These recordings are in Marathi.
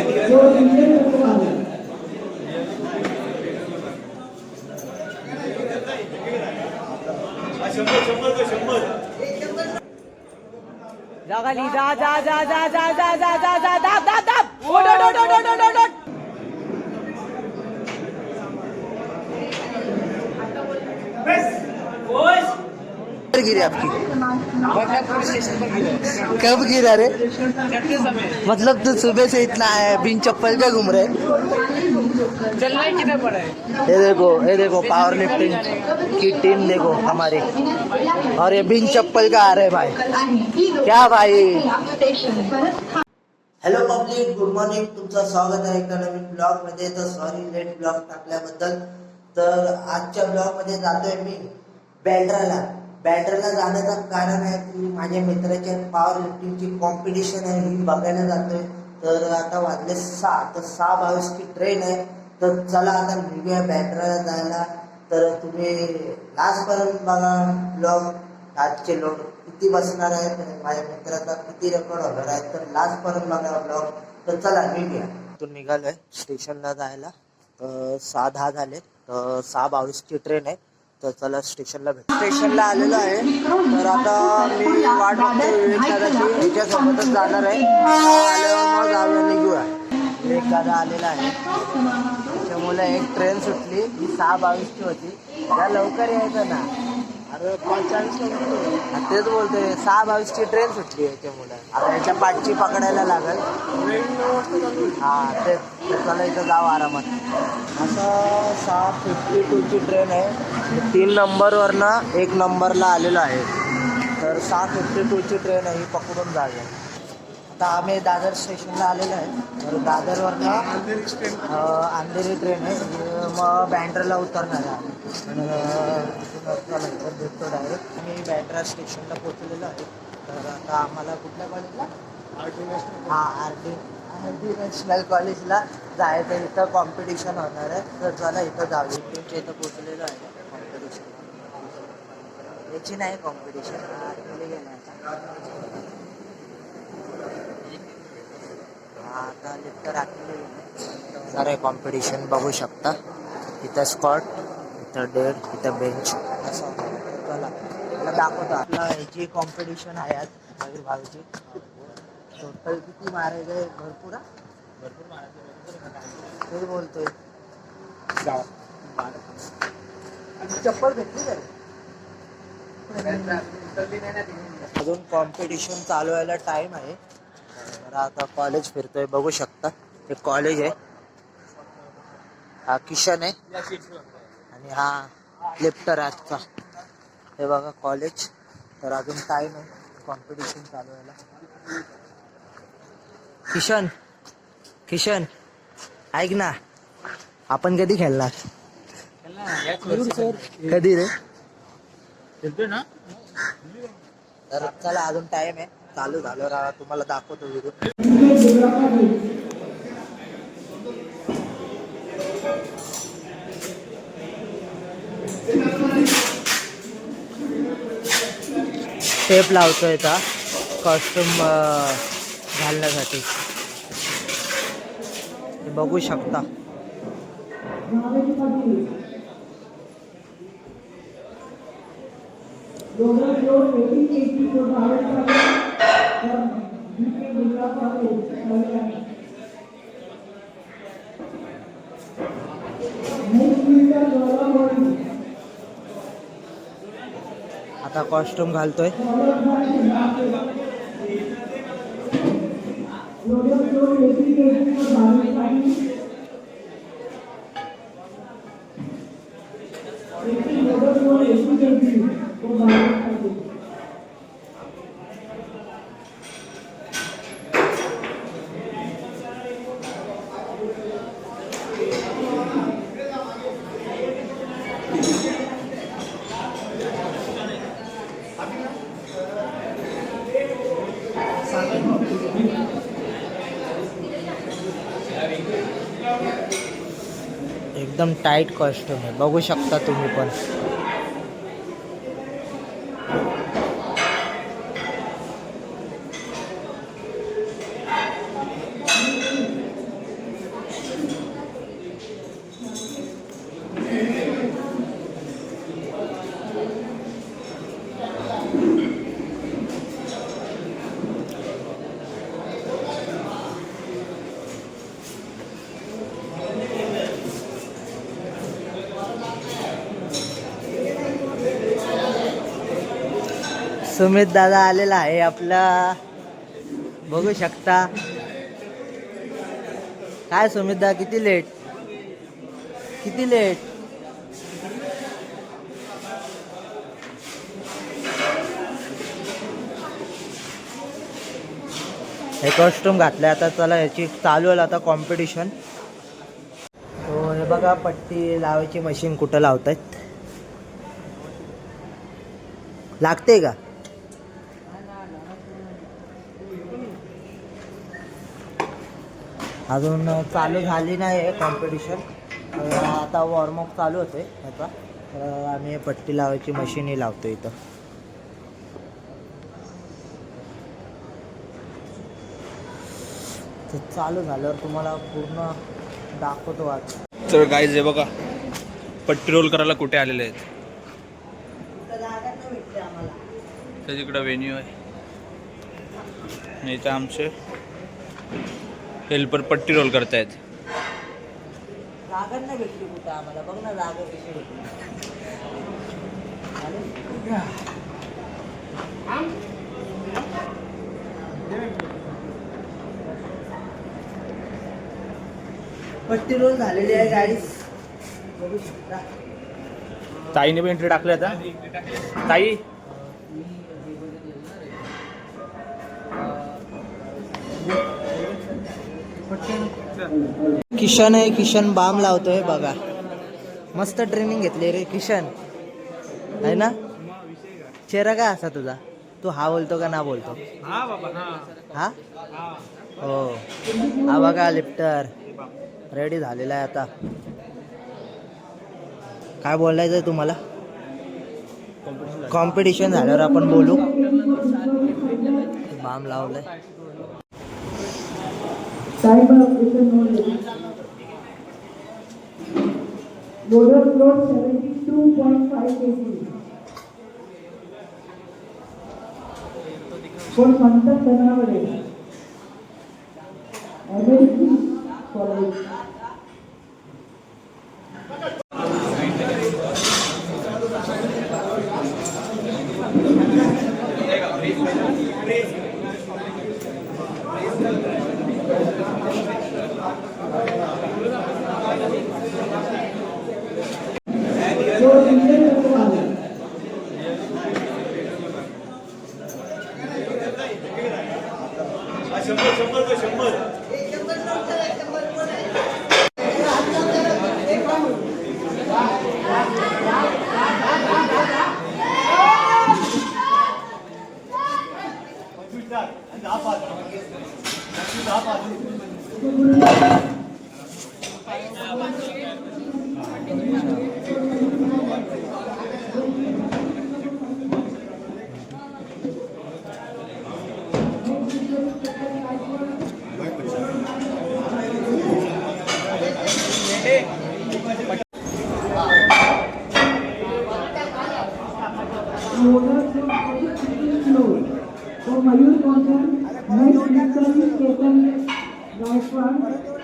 जा खाली जा जा जा जा जा जा जा जा जा दाब दाब दाब ओड ओड ओड ओड ओड ओड गिरी आपकी कब गिरा रे? मतलब तू सुबह से इतना बिन चप्पल का घूम रहे? चलना ही कितना पड़ा है। ये देखो पावर लिफ्टिंग की टीम देखो हमारी, और ये बिन चप्पल का आ रहे भाई, क्या भाई। हॅलो पब्लिक, गुड मॉर्निंग, तुमचं स्वागत आहे एका नवीन ब्लॉग मध्ये. तर सॉरी लेट ब्लॉग टाकल्याबद्दल. तर आजच्या ब्लॉग मध्ये जातोय मी बँड्राला. बँड्राला जाण्याचं कारण आहे की माझ्या मित्राच्या पॉवर लिफ्टिंगची कॉम्पिटिशन आहे, ही बघायला जातोय. तर आता वाजले 6, तर 6:22 ची ट्रेन आहे. तर चला आता निघूया बँड्राला जायला. तर तुम्ही लास्टपर्यंत बघा ब्लॉग. आजचे लोक किती बसणार आहेत, माझ्या मित्राचा किती रेकॉर्ड होणार आहे, तर लास्टपर्यंत बघा ब्लॉग. तर चला निघूया. इथून निघालोय स्टेशनला जायला. 6:10 झाले, तर 6:22 ची ट्रेन आहे. तर चला स्टेशनला भेट. स्टेशनला आलेलो आहे. तर आता मी वाट बघतोय विवेकदादाची, ह्याच्यासोबतच जाणार आहे. आल्यावर मग जाऊया, निघूया. विवेकदादा आलेला आहे. त्याच्यामुळे एक ट्रेन सुटली, ही 6:22 ची होती. त्या लवकर यायचं ना. अरे 45 तेच बोलतोय, 6:22 ची ट्रेन सुटली याच्यामुळे. आता याच्या पाठची पकडायला लागेल. हा तेच. चला इथं जाऊ आरामात. असं 6:52 ची ट्रेन आहे. 3 नंबरवरनं 1 नंबरला आलेलो आहे. तर 6:52 ची ट्रेन आहे, ही पकडून जाऊया. आता आम्ही दादर स्टेशनला आलेलो आहे. तर दादरवरनं अंधेरी ट्रेन आहे, मग बँड्राला उतरणार आहे. भेटतो डायरेक्ट. आम्ही बँड्रा स्टेशनला पोहोचलेलो आहे. तर आता आम्हाला कुठल्या कॉलेजला, आर.डी. नॅशनल कॉलेजला जायचं. इथं कॉम्पिटिशन होणार आहे. तर चला इथं जाऊया. तुमच्या इथं पोहोचलेलं आहे कॉम्पिटिशन. याची नाही कॉम्पिटिशन, आता लिफ्ट राखलेली सारे कॉम्पिटिशन बघू शकता. इथं स्कॉट, इथं डेड, इथं बेंच. असं चला मला दाखवतो. आपला ह्याची कॉम्पिटिशन आहे आज मयूर भाऊची. टोटल किती मारायचं आहे? भरपूर मारायचं. ते बोलतोय चप्पल भेटली काय? अजून कॉम्पिटिशन चालू व्हायला टाइम आहे. तर आता कॉलेज फिरतोय, बघू शकता. हे कॉलेज आहे. हा किशन आहे आणि हा लिफ्टर आजचा. हे बघा कॉलेज. तर अजून टाइम आहे कॉम्पिटिशन चालू व्हायला. किशन ऐक ना, आपण कधी खेळणार? कधी रे? ना. तर चला अजून टाइम आहे. चालू झालं राहा, तुम्हाला दाखवतो व्हिडिओ. टेप लावतोय का कॉस्ट्युम घालण्यासाठी, बघू शकता. आता कॉस्ट्युम घालतोय. एकदम टाईट कॉस्ट्यूम आहे, बघू शकता तुम्ही पण. सुमित दादा आलेला आहे आपला, बघू शकता. काय सुमित दादा किती लेट, किती लेट. हे कॉस्ट्युम घातलंय आता. चला याची चालू आहे आता कॉम्पिटिशन. हो हे बघा पट्टी लावायची मशीन कुठं लावतायत. लागते का? अजून चालू झाली नाही कॉम्पिटिशन. आता वॉर्मअप चालू होते याचा. आम्ही पट्टी लावायची मशीनही लावतो इथं. तर चालू झाल्यावर तुम्हाला पूर्ण दाखवतो आज. तर गाईज हे बघा पट्टी रोल करायला कुठे आलेले आहेत. तर तिकडं वेन्यू आहे. इथं आमचे हेल्पर पट्टी रोल करतायत. जागा नाही भेटली कुठं आम्हाला. बघ ना जागा कशी भेटली. पट्टी रोल झालेली आहे गाईस, बघू शकता. ताईने पण एंट्री टाकली आता. ताई किशन आहे. किशन बाम लावतोय बघा. मस्त ट्रेनिंग घेतली रे किशन, आहे ना. चेहरा काय असा तुझा? तू हा बोलतो का ना बोलतो? हा हो. हा बघा लिफ्टर रेडी झालेला आहे आता. काय बोलायचं आहे तुम्हाला? कॉम्पिटिशन झाल्यावर आपण बोलू. बाम लावलंय. Loader float 72.5 kg. For Santat Tanavade. Emergency following.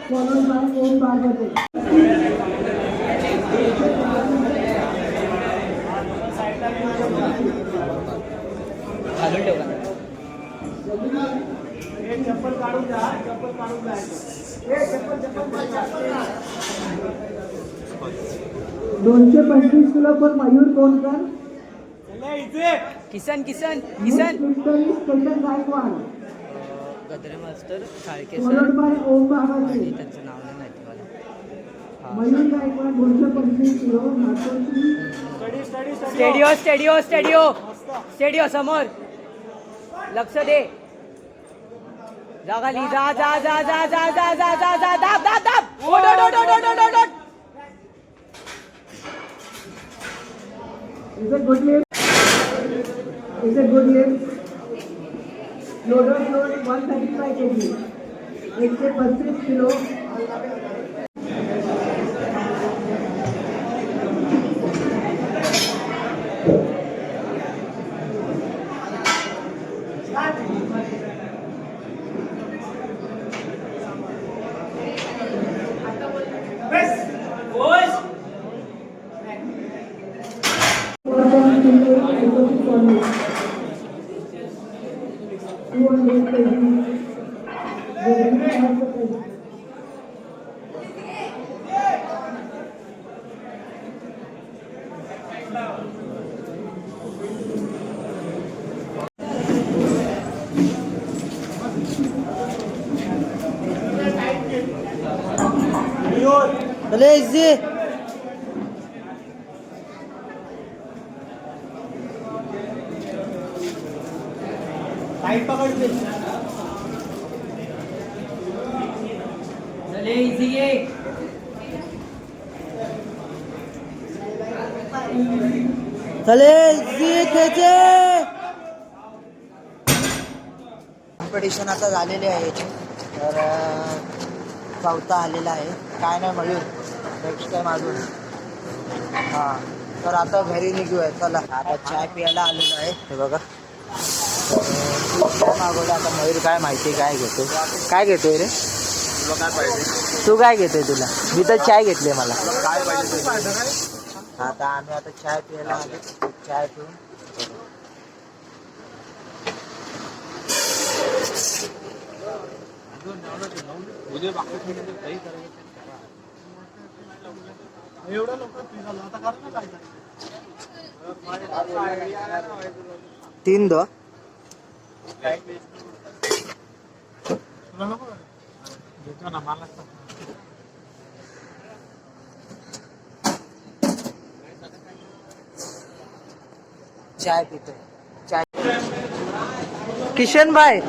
Followed by Om Parvati. चप्पल काढून जा. 225 किलो पर Mayur Konkar. Kisan Kisan Kisan station Gaikwad. Gadre master Salke Followed by Om Parvati. त्यांचं नाव नाही माहिती मला. मयूर गायकवाड 225 किलो. स्टेडिओ स्टेडिओ स्टेडिओ स्टेडिओ समोर लक्ष दे. जागा ली. जा जा जा जा जा जा जा जा जा दाब दाब दाब. ओड ओड ओड ओड ओड ओड ओड. Is it good lift? Is it good lift? Loader float 135 kg. 135 kilo. चले इजी चले इजी खेचे कॉम्पिटिशन आता झालेली आहे तर चौथा आलेला आहे काय नाही मयूर नेक्स्ट टाइम अजून हां तर आता घरी निघूया चला आता चाय प्यायला आलेलो आहे हे बघा काय मागवलं आता मयूर काय माहिती काय घेतो काय घेतोय रे तुला काय पाहिजे तू काय घेतोय तुला मी तर चाय घेतली मला काय पाहिजे आता आम्ही आता चाय प्यायला आलो चाय पिऊन उद्या बाकी काही एवढं लोक झालं आता कारण काय 3 दो तुला नको घेतो ना मला चाय पीते चाय किशन भाई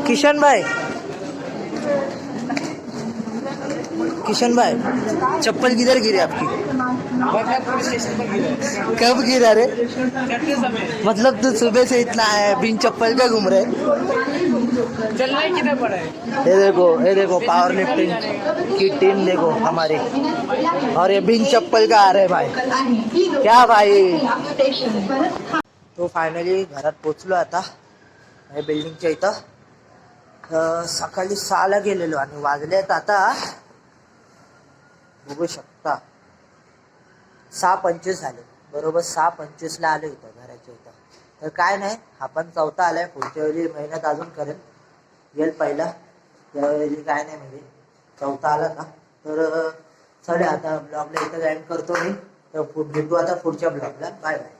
किशन भाई चप्पल किधर गिरी आपकी कब गिरा रे मतलब तू सुबह से इतना बिन चप्पल का घूम रहे चलना ही किधर पड़ा है? ये देखो पावर लिफ्टिंग की टीम देखो हमारी और ये बिन चप्पल का आ रहे भाई क्या भाई तो फायनली घरात पोचलो आता या बिल्डिंगच्या इथं सकाळी 6ला गेलेलो आणि वाजलेत आता बघू शकता 6:25 झाले बरोबर 6:25ला आलो इथं घराच्या इथं तर काय नाही आपण चौथा आलाय पुढच्या वेळी मेहनत अजून करेल येईल पहिला त्यावेळी काय नाही म्हणजे चौथा आला ना तर चला आता ब्लॉगला इथं एंड करतो मी तर भेटू आता पुढच्या ब्लॉगला बाय बाय